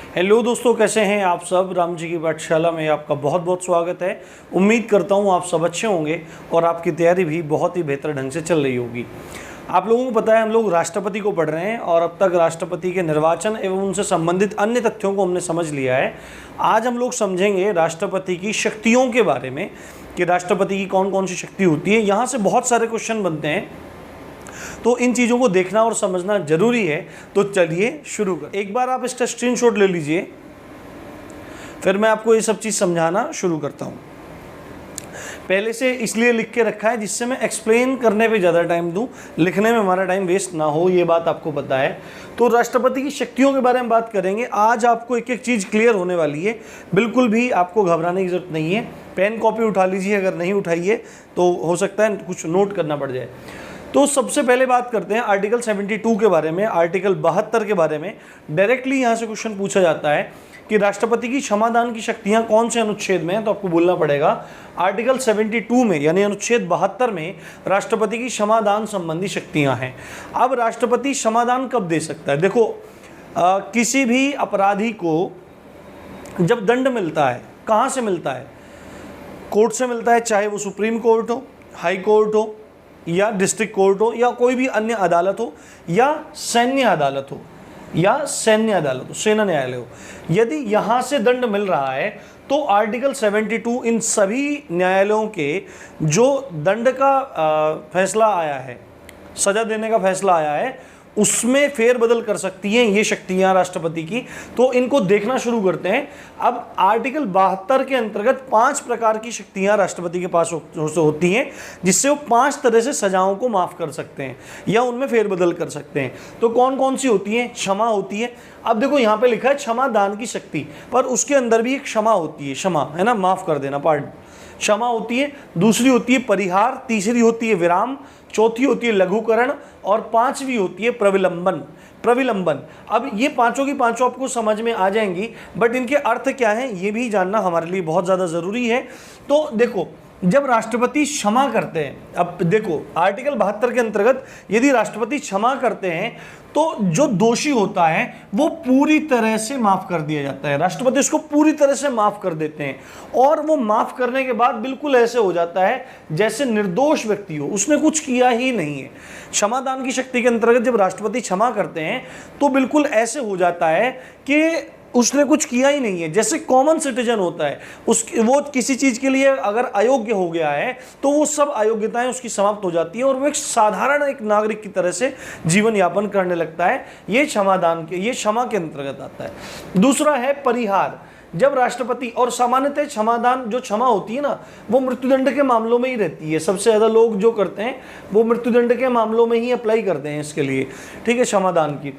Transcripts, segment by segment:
Hello दोस्तों, कैसे हैं आप सब। राम जी की पाठशाला में आपका बहुत बहुत स्वागत है। उम्मीद करता हूं आप सब अच्छे होंगे और आपकी तैयारी भी बहुत ही बेहतर ढंग से चल रही होगी। आप लोगों को पता है हम लोग राष्ट्रपति को पढ़ रहे हैं और अब तक राष्ट्रपति के निर्वाचन एवं उनसे संबंधित अन्य तथ्यों को हमने समझ लिया है। आज हम लोग समझेंगे राष्ट्रपति की शक्तियों के बारे में कि राष्ट्रपति की कौन कौन सी शक्ति होती है। यहाँ से बहुत सारे क्वेश्चन बनते हैं, तो इन चीज़ों को देखना और समझना जरूरी है। तो चलिए शुरू कर। एक बार आप इसका स्क्रीनशॉट ले लीजिए, फिर मैं आपको ये सब चीज़ समझाना शुरू करता हूँ। पहले से इसलिए लिख के रखा है जिससे मैं एक्सप्लेन करने पे ज़्यादा टाइम दूँ, लिखने में हमारा टाइम वेस्ट ना हो, ये बात आपको पता है। तो राष्ट्रपति की शक्तियों के बारे में बात करेंगे। आज आपको एक एक चीज़ क्लियर होने वाली है, बिल्कुल भी आपको घबराने की ज़रूरत नहीं है। पेन कॉपी उठा लीजिए, अगर नहीं उठाइए तो हो सकता है कुछ नोट करना पड़ जाए। तो सबसे पहले बात करते हैं आर्टिकल 72 के बारे में, आर्टिकल 72 के बारे में। डायरेक्टली यहाँ से क्वेश्चन पूछा जाता है कि राष्ट्रपति की क्षमादान की शक्तियाँ कौन से अनुच्छेद में है, तो आपको बोलना पड़ेगा आर्टिकल 72 में, यानी अनुच्छेद 72 में राष्ट्रपति की क्षमादान संबंधी शक्तियाँ हैं। अब राष्ट्रपति क्षमादान कब दे सकता है? देखो, किसी भी अपराधी को जब दंड मिलता है, कहाँ से मिलता है? कोर्ट से मिलता है, चाहे वो सुप्रीम कोर्ट हो, हाई कोर्ट हो, या डिस्ट्रिक्ट कोर्ट हो, या कोई भी अन्य अदालत हो, या सैन्य अदालत हो, सेना न्यायालय हो। यदि यहाँ से दंड मिल रहा है तो आर्टिकल 72 इन सभी न्यायालयों के जो दंड का फैसला आया है, सजा देने का फैसला आया है, उसमें फेरबदल कर सकती हैं ये शक्तियां राष्ट्रपति की। तो इनको देखना शुरू करते हैं। अब आर्टिकल 72 के अंतर्गत 5 प्रकार की शक्तियां राष्ट्रपति के पास होती हैं, जिससे वो 5 तरह से सजाओं को माफ कर सकते हैं या उनमें फेरबदल कर सकते हैं। तो कौन कौन सी होती हैं? क्षमा होती है। अब देखो यहाँ पे लिखा है क्षमा दान की शक्ति, पर उसके अंदर भी एक क्षमा होती है, क्षमा है ना, माफ कर देना, पार्डन, क्षमा होती है। दूसरी होती है परिहार, तीसरी होती है विराम, चौथी होती है लघुकरण और 5वीं होती है प्रविलंबन। अब ये पांचों की पांचों आपको समझ में आ जाएंगी, बट इनके अर्थ क्या है ये भी जानना हमारे लिए बहुत ज़्यादा ज़रूरी है। तो देखो, जब राष्ट्रपति क्षमा करते हैं, अब देखो आर्टिकल 72 के अंतर्गत यदि राष्ट्रपति क्षमा करते हैं तो जो दोषी होता है वो पूरी तरह से माफ कर दिया जाता है। राष्ट्रपति उसको पूरी तरह से माफ कर देते हैं और वो माफ करने के बाद बिल्कुल ऐसे हो जाता है जैसे निर्दोष व्यक्ति हो, उसने कुछ किया ही नहीं है। क्षमादान की शक्ति के अंतर्गत जब राष्ट्रपति क्षमा करते हैं तो बिल्कुल ऐसे हो जाता है कि उसने कुछ किया ही नहीं है, जैसे कॉमन सिटीजन होता है। वो किसी चीज़ के लिए अगर अयोग्य हो गया है तो वो सब अयोग्यताएं उसकी समाप्त हो जाती हैं और वो एक साधारण एक नागरिक की तरह से जीवन यापन करने लगता है। ये क्षमा के अंतर्गत आता है। दूसरा है परिहार। जब राष्ट्रपति, और सामान्यतः क्षमादान जो क्षमा होती है ना, वो मृत्युदंड के मामलों में ही रहती है। सबसे ज़्यादा लोग जो करते हैं वो मृत्युदंड के मामलों में ही अप्लाई करते हैं इसके लिए, ठीक है, क्षमादान की।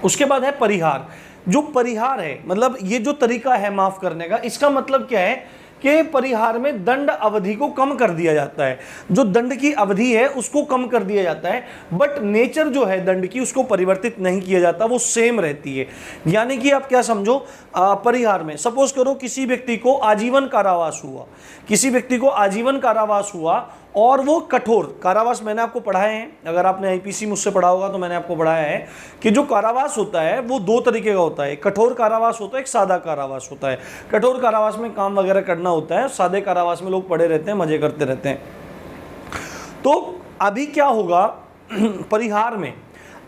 उसके बाद है परिहार। जो परिहार है, मतलब ये जो तरीका है माफ करने का, इसका मतलब क्या है कि परिहार में दंड अवधि को कम कर दिया जाता है। जो दंड की अवधि है उसको कम कर दिया जाता है, बट नेचर जो है दंड की उसको परिवर्तित नहीं किया जाता, वो सेम रहती है। यानी कि आप क्या समझो, परिहार में सपोज करो किसी व्यक्ति को आजीवन कारावास हुआ, और वो कठोर कारावास, मैंने आपको पढ़ाया है, अगर आपने आईपीसी मुझसे पढ़ा होगा तो मैंने आपको पढ़ाया है कि जो कारावास होता है वो 2 तरीके का होता है। कठोर कारावास होता है, एक सादा कारावास होता है। कठोर कारावास में काम वगैरह करना होता है, सादे कारावास में लोग पड़े रहते हैं, मजे करते रहते हैं। तो अभी क्या होगा, परिहार में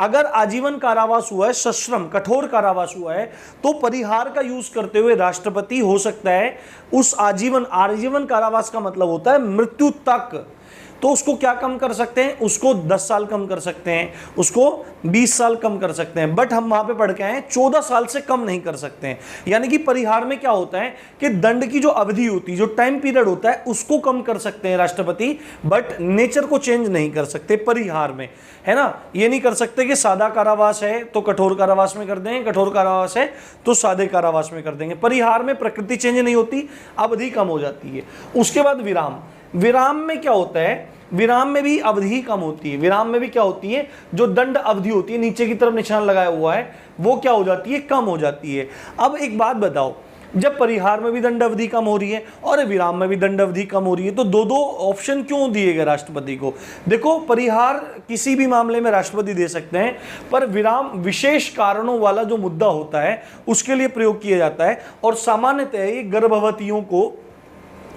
अगर आजीवन कारावास हुआ है, सश्रम कठोर कारावास हुआ है, तो परिहार का यूज करते हुए राष्ट्रपति हो सकता है उस आजीवन कारावास का मतलब होता है मृत्यु तक, तो उसको क्या कम कर सकते हैं, उसको 10 साल कम कर सकते हैं, उसको 20 साल कम कर सकते हैं। बट हम वहां पे पढ़ के आए 14 साल से कम नहीं कर सकते हैं। यानी कि परिहार में क्या होता है कि दंड की जो अवधि होती है, जो टाइम पीरियड होता है, उसको कम कर सकते हैं राष्ट्रपति, बट नेचर को चेंज नहीं कर सकते परिहार में, है ना। ये नहीं कर सकते कि सादा कारावास है तो कठोर कारावास में कर देंगे, कठोर कारावास है तो सादे कारावास में कर देंगे। परिहार में प्रकृति चेंज नहीं होती, अवधि कम हो जाती है। उसके बाद विराम में क्या होता है, विराम में भी अवधि कम होती है। विराम में भी क्या होती है, जो दंड अवधि होती है, नीचे की तरफ निशान लगाया हुआ है, वो क्या हो जाती है, कम हो जाती है। अब एक बात बताओ, जब परिहार में भी दंड अवधि कम हो रही है और विराम में भी दंड अवधि कम हो रही है, तो दो दो ऑप्शन क्यों दिए गए राष्ट्रपति को? देखो, परिहार किसी भी मामले में राष्ट्रपति दे सकते हैं, पर विराम विशेष कारणों वाला जो मुद्दा होता है उसके लिए प्रयोग किया जाता है। और सामान्यतः ये गर्भवतियों को,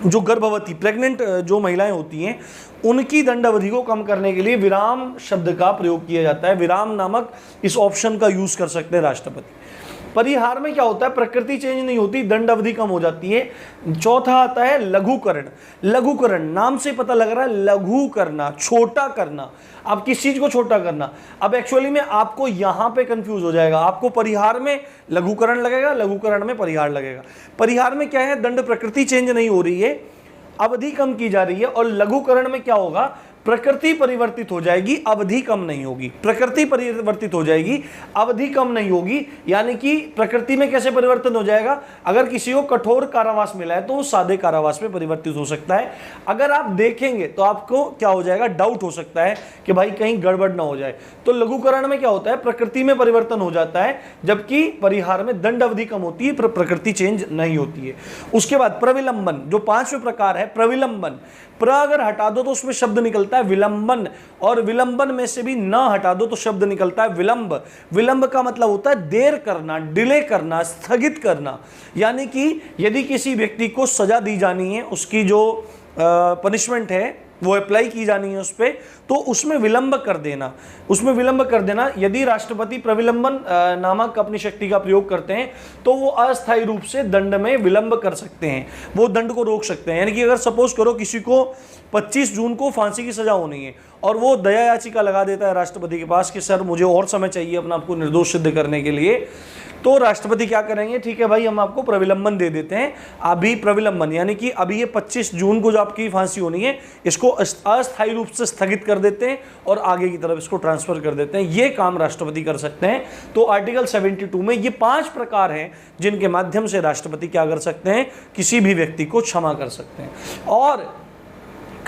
जो गर्भवती प्रेग्नेंट जो महिलाएं होती हैं, उनकी दंड अवधि को कम करने के लिए विराम शब्द का प्रयोग किया जाता है। विराम नामक इस ऑप्शन का यूज कर सकते हैं राष्ट्रपति। परिहार में क्या होता है? प्रकृति चेंज नहीं होती, दंड अवधि कम हो जाती है। चौथा आता है लघुकरण। लघुकरण नाम से पता लग रहा है, लघु करना, छोटा करना। अब किस चीज को छोटा करना? अब एक्चुअली में आपको यहां पे कंफ्यूज हो जाएगा। आपको परिहार में लघुकरण लगेगा, लघुकरण में परिहार लगेगा। परिहार में क्या है? दंड प्रकृति चेंज नहीं हो रही है, अवधि कम की जा रही है। और लघुकरण में क्या होगा? प्रकृति परिवर्तित हो जाएगी, अवधि कम नहीं होगी। प्रकृति परिवर्तित हो जाएगी, अवधि कम नहीं होगी। यानी कि प्रकृति में कैसे परिवर्तन हो जाएगा? अगर किसी को कठोर कारावास मिला है तो वो सादे कारावास में परिवर्तित हो सकता है। अगर आप देखेंगे तो आपको क्या हो जाएगा? डाउट हो सकता है कि भाई कहीं गड़बड़ ना हो जाए। तो लघुकरण में क्या होता है? प्रकृति में परिवर्तन हो जाता है, जबकि परिहार में दंड अवधि कम होती है, प्रकृति चेंज नहीं होती है। उसके बाद प्रविलंबन, जो पांचवें प्रकार है प्रविलंबन। प्र अगर हटा दो तो उसमें शब्द निकलता है विलंबन, और विलंबन में से भी न हटा दो तो शब्द निकलता है विलंब। विलंब का मतलब होता है देर करना, डिले करना, स्थगित करना। यानी कि यदि किसी व्यक्ति को सजा दी जानी है, उसकी जो पनिशमेंट है वो अप्लाई की जानी है उस पर, तो उसमें विलंब कर देना, उसमें विलंब कर देना। यदि राष्ट्रपति प्रविलंबन नामक अपनी शक्ति का प्रयोग करते हैं तो वो अस्थायी रूप से दंड में विलंब कर सकते हैं, वो दंड को रोक सकते हैं। यानी कि अगर सपोज करो किसी को 25 जून को फांसी की सजा होनी है और वो दया याचिका लगा देता है राष्ट्रपति के पास कि सर मुझे और समय चाहिए अपना आपको निर्दोष सिद्ध करने के लिए, तो राष्ट्रपति क्या करेंगे? ठीक है भाई, हम आपको प्रविलंबन दे देते हैं। अभी प्रविलंबन यानी कि अभी ये 25 जून को जो आपकी फांसी होनी है इसको अस्थायी रूप से स्थगित कर देते हैं और आगे की तरफ इसको ट्रांसफर कर देते हैं। ये काम राष्ट्रपति कर सकते हैं। तो आर्टिकल 72 में ये 5 प्रकार हैं जिनके माध्यम से राष्ट्रपति क्या कर सकते हैं? किसी भी व्यक्ति को क्षमा कर सकते हैं। और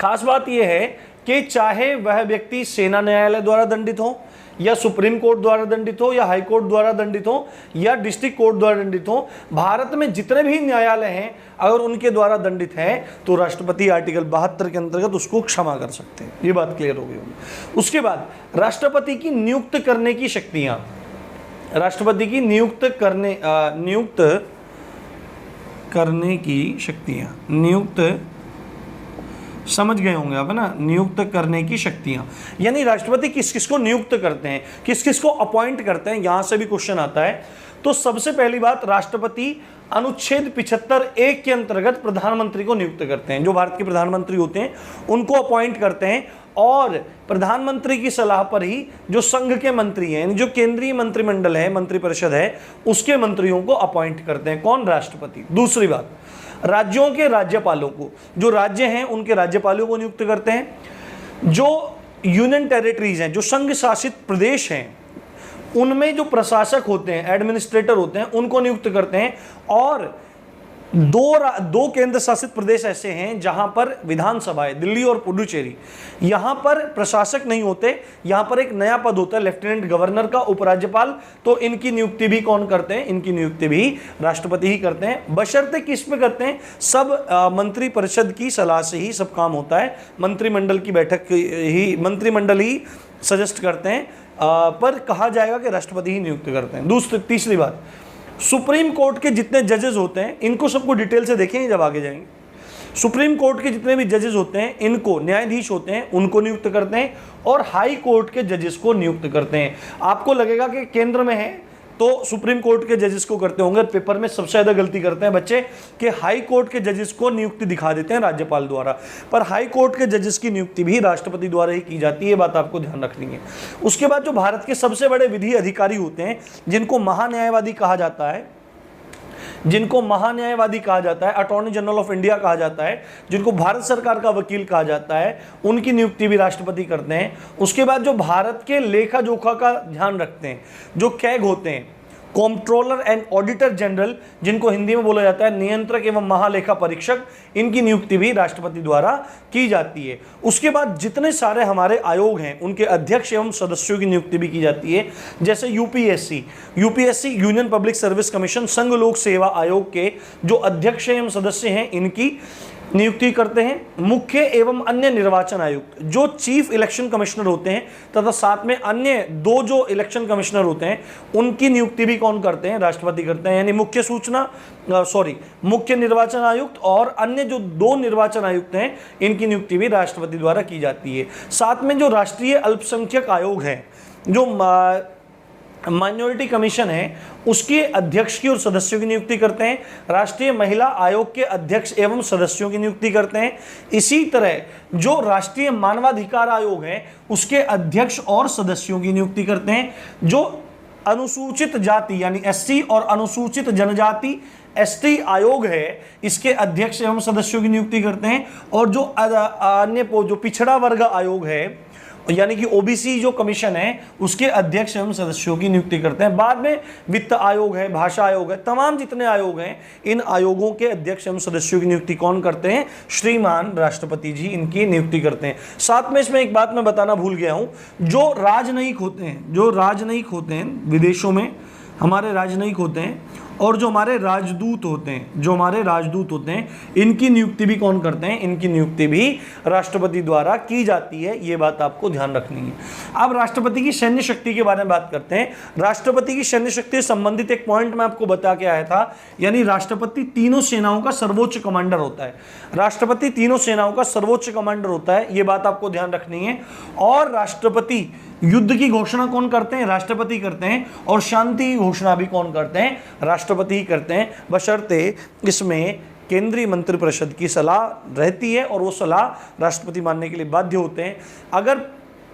खास बात यह है कि चाहे वह व्यक्ति सेना न्यायालय द्वारा दंडित हो, या सुप्रीम कोर्ट द्वारा दंडित हो, या हाई कोर्ट द्वारा दंडित हो, या डिस्ट्रिक्ट कोर्ट द्वारा दंडित हो, भारत में जितने भी न्यायालय हैं अगर उनके द्वारा दंडित है तो राष्ट्रपति आर्टिकल 72 के अंतर्गत उसको क्षमा कर सकते हैं। ये बात क्लियर हो गई होगी। उसके बाद राष्ट्रपति की नियुक्त करने की शक्तियां, राष्ट्रपति की नियुक्त करने की शक्तियां, नियुक्त समझ गए होंगे आप, है ना? नियुक्त करने की शक्तियां, यानी राष्ट्रपति किस किस को नियुक्त करते हैं, किस किस को अपॉइंट करते हैं, यहां से भी क्वेश्चन आता है। तो सबसे पहली बात, राष्ट्रपति अनुच्छेद 75(1) के अंतर्गत प्रधानमंत्री को नियुक्त करते हैं। जो भारत के प्रधानमंत्री होते हैं उनको अपॉइंट करते हैं, और प्रधानमंत्री की सलाह पर ही जो संघ के मंत्री हैं, जो केंद्रीय मंत्रिमंडल है, मंत्रिपरिषद है, उसके मंत्रियों को अपॉइंट करते हैं। कौन? राष्ट्रपति। दूसरी बात, राज्यों के राज्यपालों को, जो राज्य हैं उनके राज्यपालों को नियुक्त करते हैं। जो यूनियन टेरिटरीज हैं, जो संघ शासित प्रदेश हैं, उनमें जो प्रशासक होते हैं, एडमिनिस्ट्रेटर होते हैं, उनको नियुक्त करते हैं। और दो केंद्र शासित प्रदेश ऐसे हैं जहां पर विधानसभा है, दिल्ली और पुडुचेरी, यहां पर प्रशासक नहीं होते, यहां पर एक नया पद होता है लेफ्टिनेंट गवर्नर का, उपराज्यपाल। तो इनकी नियुक्ति भी कौन करते हैं? इनकी नियुक्ति भी राष्ट्रपति ही करते हैं। बशर्ते किस पे करते हैं? सब मंत्रिपरिषद की सलाह से ही सब काम होता है, मंत्रिमंडल की बैठक ही, मंत्रिमंडल ही सजेस्ट करते हैं, पर कहा जाएगा कि राष्ट्रपति ही नियुक्त करते हैं। तीसरी बात, सुप्रीम कोर्ट के जितने जजेस होते हैं इनको सबको डिटेल से देखेंगे जब आगे जाएंगे। सुप्रीम कोर्ट के जितने भी जजेस होते हैं, इनको न्यायाधीश होते हैं, उनको नियुक्त करते हैं, और हाई कोर्ट के जजेस को नियुक्त करते हैं। आपको लगेगा कि केंद्र में है तो सुप्रीम कोर्ट के जजेस को करते होंगे, पेपर में सबसे ज़्यादा गलती करते हैं बच्चे कि हाई कोर्ट के जजेस को नियुक्ति दिखा देते हैं राज्यपाल द्वारा, पर हाई कोर्ट के जजेस की नियुक्ति भी राष्ट्रपति द्वारा ही की जाती है। ये बात आपको ध्यान रखनी है। उसके बाद जो भारत के सबसे बड़े विधि अधिकारी होते हैं, जिनको महान्यायवादी कहा जाता है, अटॉर्नी जनरल ऑफ इंडिया कहा जाता है, जिनको भारत सरकार का वकील कहा जाता है, उनकी नियुक्ति भी राष्ट्रपति करते हैं। उसके बाद जो भारत के लेखा जोखा का ध्यान रखते हैं, जो कैग होते हैं, कॉम्प्ट्रोलर एंड ऑडिटर जनरल, जिनको हिंदी में बोला जाता है नियंत्रक एवं महालेखा परीक्षक, इनकी नियुक्ति भी राष्ट्रपति द्वारा की जाती है। उसके बाद जितने सारे हमारे आयोग हैं उनके अध्यक्ष एवं सदस्यों की नियुक्ति भी की जाती है। जैसे UPSC union public service commission, संघ लोक सेवा आयोग के जो अध्यक्ष एवं सदस्य हैं इनकी नियुक्ति करते हैं। मुख्य एवं अन्य निर्वाचन आयुक्त, जो चीफ इलेक्शन कमिश्नर होते हैं तथा साथ में अन्य 2 जो इलेक्शन कमिश्नर होते हैं उनकी नियुक्ति भी कौन करते हैं? राष्ट्रपति करते हैं। यानी मुख्य निर्वाचन आयुक्त और अन्य जो 2 निर्वाचन आयुक्त हैं इनकी नियुक्ति भी राष्ट्रपति द्वारा की जाती है। साथ में जो राष्ट्रीय अल्पसंख्यक आयोग है, जो माइनॉरिटी कमीशन है, उसके अध्यक्ष की और सदस्यों की नियुक्ति करते हैं। राष्ट्रीय महिला आयोग के अध्यक्ष एवं सदस्यों की नियुक्ति करते हैं। इसी तरह जो राष्ट्रीय मानवाधिकार आयोग है उसके अध्यक्ष और सदस्यों की नियुक्ति करते हैं। जो अनुसूचित जाति यानी एससी और अनुसूचित जनजाति एसटी आयोग है, इसके अध्यक्ष एवं सदस्यों की नियुक्ति करते हैं। और जो अन्य जो पिछड़ा वर्ग आयोग है यानी कि ओबीसी जो कमीशन है उसके अध्यक्ष एवं सदस्यों की नियुक्ति करते हैं। बाद में वित्त आयोग है, भाषा आयोग है, तमाम जितने आयोग हैं इन आयोगों के अध्यक्ष एवं सदस्यों की नियुक्ति कौन करते हैं? श्रीमान राष्ट्रपति जी इनकी नियुक्ति करते हैं। साथ में इसमें एक बात मैं बताना भूल गया हूं, जो राजनयिक होते हैं विदेशों में, हमारे राजनयिक होते हैं और जो हमारे राजदूत होते हैं इनकी नियुक्ति भी कौन करते हैं? इनकी नियुक्ति भी राष्ट्रपति द्वारा की जाती है। ये बात आपको ध्यान रखनी है। अब राष्ट्रपति की सैन्य शक्ति के बारे में बात करते हैं। राष्ट्रपति की सैन्य शक्ति से संबंधित एक पॉइंट मैं आपको बता के आया था, यानी राष्ट्रपति तीनों सेनाओं का सर्वोच्च कमांडर होता है। राष्ट्रपति तीनों सेनाओं का सर्वोच्च कमांडर होता है, ये बात आपको ध्यान रखनी है। और राष्ट्रपति युद्ध की घोषणा कौन करते हैं? राष्ट्रपति करते हैं। और शांति की घोषणा भी कौन करते हैं? राष्ट्रपति ही करते हैं, बशर्ते इसमें केंद्रीय मंत्रिपरिषद की सलाह रहती है और वो सलाह राष्ट्रपति मानने के लिए बाध्य होते हैं। अगर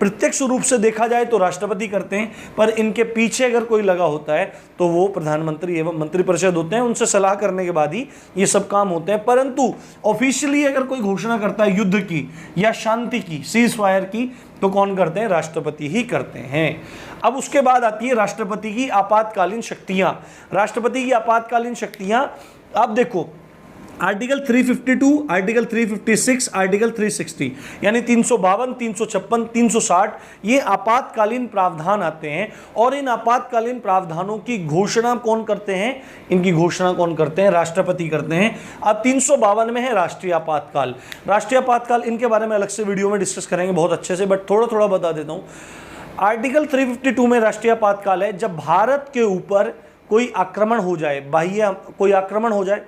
प्रत्यक्ष रूप से देखा जाए तो राष्ट्रपति करते हैं, पर इनके पीछे अगर कोई लगा होता है तो वो प्रधानमंत्री एवं मंत्रिपरिषद होते हैं, उनसे सलाह करने के बाद ही ये सब काम होते हैं। परंतु ऑफिशियली अगर कोई घोषणा करता है युद्ध की या शांति की, सीज फायर की, तो कौन करते हैं? राष्ट्रपति ही करते हैं। अब उसके बाद आती है राष्ट्रपति की आपातकालीन शक्तियां। राष्ट्रपति की आपातकालीन शक्तियां, आप देखो आर्टिकल 352, आर्टिकल 356, आर्टिकल 360 यानी 352, 356, 360 ये आपातकालीन प्रावधान आते हैं। और इन आपातकालीन प्रावधानों की घोषणा कौन करते हैं? इनकी घोषणा कौन करते हैं? राष्ट्रपति करते हैं। अब 352 में है राष्ट्रीय आपातकाल। राष्ट्रीय आपातकाल इनके बारे में अलग से वीडियो में डिस्कस करेंगे बहुत अच्छे से, बट थोड़ा थोड़ा बता देता हूँ। आर्टिकल 352 में राष्ट्रीय आपातकाल है जब भारत के ऊपर कोई आक्रमण हो जाए, बाह्य कोई आक्रमण हो जाए,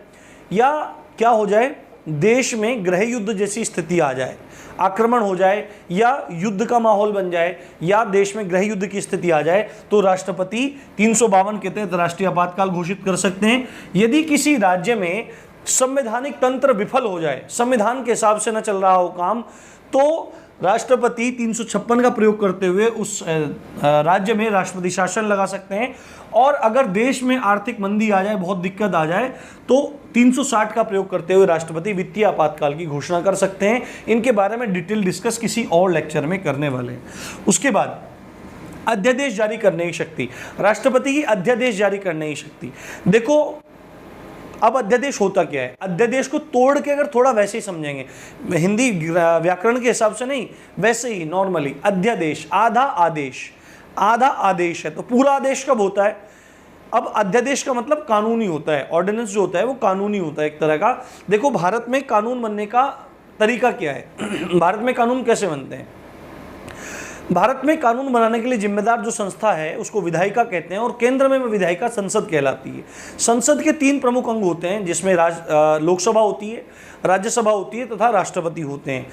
या क्या हो जाए, देश में गृह युद्ध जैसी स्थिति आ जाए, आक्रमण हो जाए या युद्ध का माहौल बन जाए या देश में गृह युद्ध की स्थिति आ जाए, तो राष्ट्रपति 352 के तहत राष्ट्रीय आपातकाल घोषित कर सकते हैं। यदि किसी राज्य में संवैधानिक तंत्र विफल हो जाए, संविधान के हिसाब से न चल रहा हो काम, तो राष्ट्रपति 356 का प्रयोग करते हुए उस राज्य में राष्ट्रपति शासन लगा सकते हैं। और अगर देश में आर्थिक मंदी आ जाए, बहुत दिक्कत आ जाए, तो 360 का प्रयोग करते हुए राष्ट्रपति वित्तीय आपातकाल की घोषणा कर सकते हैं। इनके बारे में डिटेल डिस्कस किसी और लेक्चर में करने वाले हैं। उसके बाद अध्यादेश जारी करने की शक्ति, राष्ट्रपति की अध्यादेश जारी करने की शक्ति। देखो अब अध्यादेश होता क्या है? अध्यादेश को तोड़ के अगर थोड़ा वैसे ही समझेंगे, हिंदी व्याकरण के हिसाब से नहीं, वैसे ही नॉर्मली अध्यादेश आधा आदेश है, तो पूरा आदेश कब होता है? अब अध्यादेश का मतलब कानूनी होता है। ऑर्डिनेंस जो होता है वो कानूनी होता है एक तरह का। देखो भारत में कानून बनने का तरीका क्या है? भारत में कानून कैसे बनते हैं? भारत में कानून बनाने के लिए जिम्मेदार जो संस्था है उसको विधायिका कहते हैं, और केंद्र में विधायिका संसद कहलाती है। संसद के 3 प्रमुख अंग होते हैं, जिसमें लोकसभा होती है, राज्यसभा होती है तथा राष्ट्रपति होते हैं।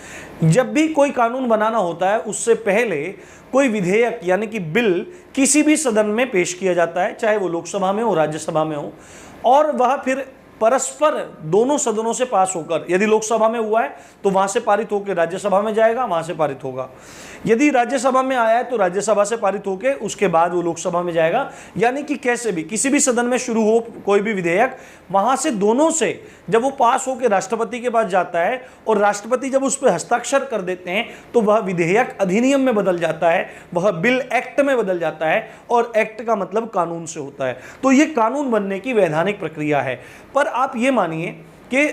जब भी कोई कानून बनाना होता है उससे पहले कोई विधेयक यानी कि बिल किसी भी सदन में पेश किया जाता है, चाहे वो लोकसभा में हो राज्यसभा में हो, और वह फिर परस्पर दोनों सदनों से पास होकर, यदि लोकसभा में हुआ है तो वहां से पारित होकर राज्यसभा में जाएगा, वहां से पारित होगा। यदि राज्यसभा में आया है तो राज्यसभा से पारित होकर उसके बाद वो लोकसभा में जाएगा। यानी कि कैसे भी किसी भी सदन में शुरू हो कोई भी विधेयक, वहां से दोनों से जब वो पास होकर राष्ट्रपति के पास जाता है और राष्ट्रपति जब उस पर हस्ताक्षर कर देते हैं तो वह विधेयक अधिनियम में बदल जाता है, वह बिल एक्ट में बदल जाता है, और एक्ट का मतलब कानून से होता है। तो ये कानून बनने की वैधानिक प्रक्रिया है। पर आप ये मानिए कि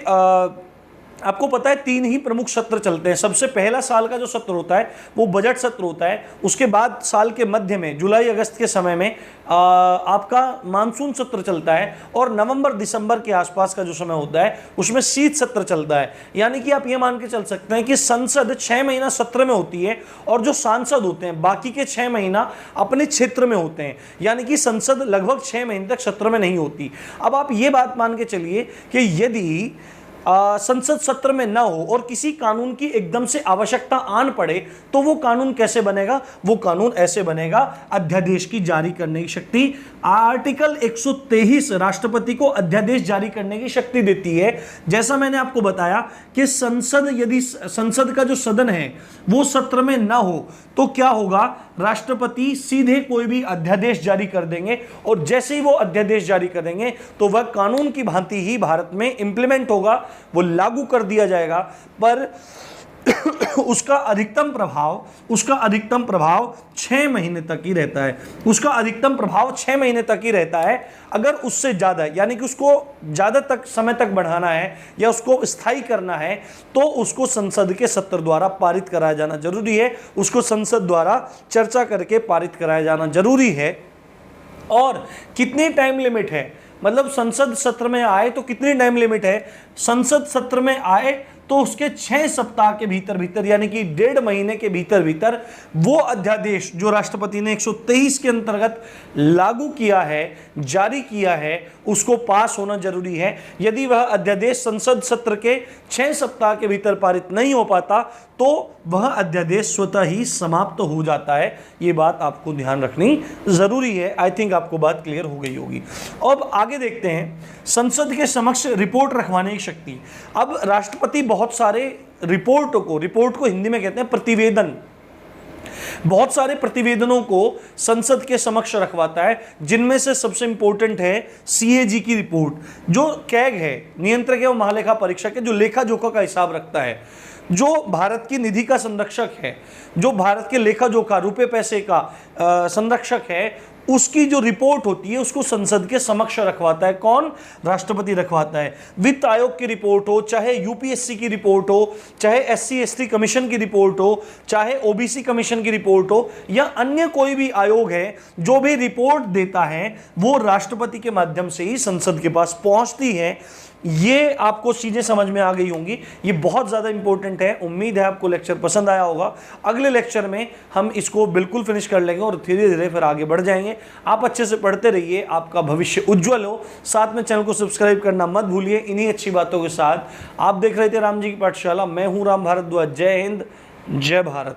आपको पता है 3 ही प्रमुख सत्र चलते हैं। सबसे पहला साल का जो सत्र होता है वो बजट सत्र होता है। उसके बाद साल के मध्य में जुलाई अगस्त के समय में आपका मानसून सत्र चलता है, और नवंबर दिसंबर के आसपास का जो समय होता है उसमें शीत सत्र चलता है। यानी कि आप ये मान के चल सकते हैं कि संसद 6 महीना सत्र में होती है, और जो सांसद होते हैं बाकी के 6 महीना अपने क्षेत्र में होते हैं। यानी कि संसद लगभग 6 महीने तक सत्र में नहीं होती। अब आप ये बात मान के चलिए कि यदि संसद सत्र में ना हो और किसी कानून की एकदम से आवश्यकता आन पड़े तो वो कानून कैसे बनेगा? वो कानून ऐसे बनेगा, अध्यादेश की जारी करने की शक्ति आर्टिकल 123 राष्ट्रपति को अध्यादेश जारी करने की शक्ति देती है। जैसा मैंने आपको बताया कि यदि संसद का जो सदन है वो सत्र में ना हो तो क्या होगा? राष्ट्रपति सीधे कोई भी अध्यादेश जारी कर देंगे, और जैसे ही वो अध्यादेश जारी कर देंगे तो वह कानून की भांति ही भारत में इंप्लीमेंट होगा, वो लागू कर दिया जाएगा। पर उसका अधिकतम प्रभाव 6 महीने तक ही रहता है। उसका अधिकतम प्रभाव 6 महीने तक ही रहता है। अगर उससे ज्यादा, यानी कि उसको ज्यादा तक समय तक बढ़ाना है या उसको स्थायी करना है तो उसको संसद के सत्र द्वारा पारित कराया जाना जरूरी है। उसको संसद द्वारा चर्चा करके पारित कराया जाना जरूरी है। और कितनी टाइम लिमिट है, मतलब संसद सत्र में आए तो कितनी टाइम लिमिट है? संसद सत्र में आए तो उसके 6 सप्ताह के भीतर यानी कि 1.5 महीने के भीतर वो अध्यादेश जो राष्ट्रपति ने 123 के अंतर्गत लागू किया है, जारी किया है, उसको पास होना जरूरी है। यदि वह अध्यादेश संसद सत्र के 6 सप्ताह के भीतर पारित नहीं हो पाता तो वह अध्यादेश स्वतः ही समाप्त हो जाता है। ये बात आपको ध्यान रखनी जरूरी है। आई थिंक आपको बात क्लियर हो गई होगी। अब आगे देखते हैं संसद के समक्ष रिपोर्ट रखवाने की शक्ति। अब राष्ट्रपति बहुत सारे रिपोर्ट को हिंदी में कहते हैं प्रतिवेदन, बहुत सारे प्रतिवेदनों को संसद के समक्ष रखवाता है, जिनमें से सबसे इंपॉर्टेंट है CAG की रिपोर्ट, जो कैग है, नियंत्रक एवं महालेखा परीक्षक है, जो लेखा जोखा का हिसाब रखता है, जो भारत की निधि का संरक्षक है, जो भारत के लेखा जोखा रुपए पैसे का संरक्षक है, उसकी जो रिपोर्ट होती है उसको संसद के समक्ष रखवाता है। कौन? राष्ट्रपति रखवाता है। वित्त आयोग की रिपोर्ट हो, चाहे UPSC की रिपोर्ट हो, चाहे SC/ST कमीशन की रिपोर्ट हो, चाहे OBC कमीशन की रिपोर्ट हो, या अन्य कोई भी आयोग है, जो भी रिपोर्ट देता है वो राष्ट्रपति के माध्यम से ही संसद के पास पहुंचती है। ये आपको चीजें समझ में आ गई होंगी। ये बहुत ज्यादा इंपॉर्टेंट है। उम्मीद है आपको लेक्चर पसंद आया होगा। अगले लेक्चर में हम इसको बिल्कुल फिनिश कर लेंगे और धीरे धीरे फिर आगे बढ़ जाएंगे। आप अच्छे से पढ़ते रहिए, आपका भविष्य उज्जवल हो। साथ में चैनल को सब्सक्राइब करना मत भूलिए। इन्हीं अच्छी बातों के साथ आप देख रहे थे राम जी की पाठशाला। मैं हूं राम भारद्वाज। जय हिंद, जय भारत।